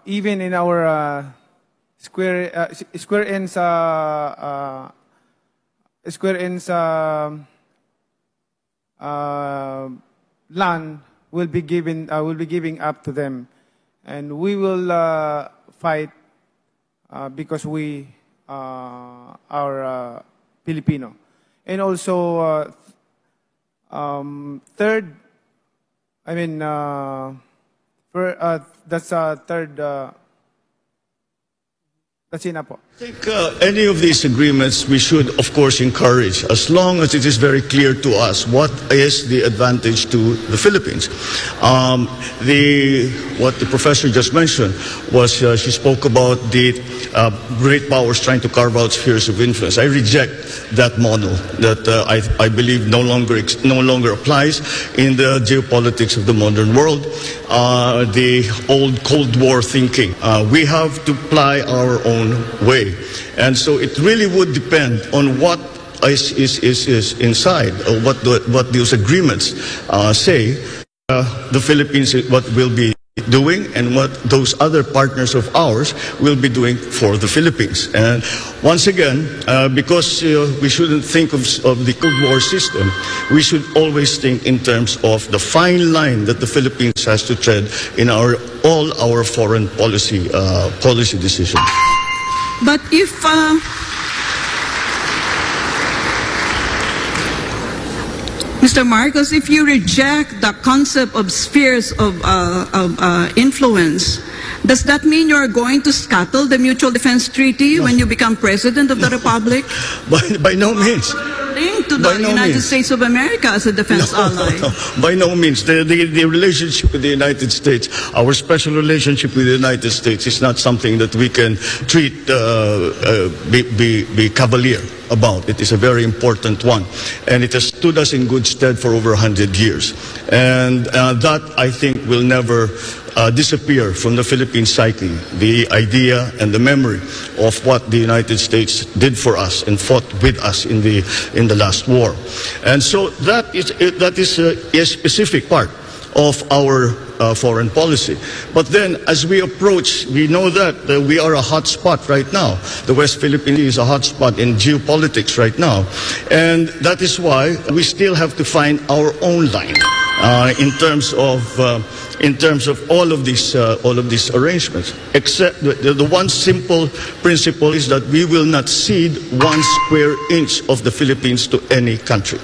even in our Square Enix land will be giving up to them, and we will fight because we are Filipino. And also third, I mean that's third. That's enough. I think any of these agreements we should, of course, encourage, as long as it is very clear to us what is the advantage to the Philippines. What the professor just mentioned was she spoke about the great powers trying to carve out spheres of influence. I reject that model that I believe no longer applies in the geopolitics of the modern world. The old Cold War thinking. We have to ply our own way. And so it really would depend on what is inside, or what those agreements say. The Philippines, what will be doing, and what those other partners of ours will be doing for the Philippines. And once again, because we shouldn't think of the Cold War system, we should always think in terms of the fine line that the Philippines has to tread in all our foreign policy decisions. But if Mr. Marcos, if you reject the concept of spheres of influence, does that mean you're going to scuttle the Mutual Defense Treaty when you become President of the Republic? By no means. Linked to the United States of America as a defense ally. No, by no means. The relationship with the United States, our special relationship with the United States, is not something that we can treat, be cavalier about. It is a very important one, and it has stood us in good stead for over 100 years. And that, I think, will never disappear from the Philippine psyche, the idea and the memory of what the United States did for us and fought with us in the last war. And so that is a specific part of our foreign policy. But then, as we approach, we know that we are a hot spot right now. The West Philippines is a hot spot in geopolitics right now. And that is why we still have to find our own line in terms of all of these arrangements. Except the one simple principle is that we will not cede 1 square inch of the Philippines to any country.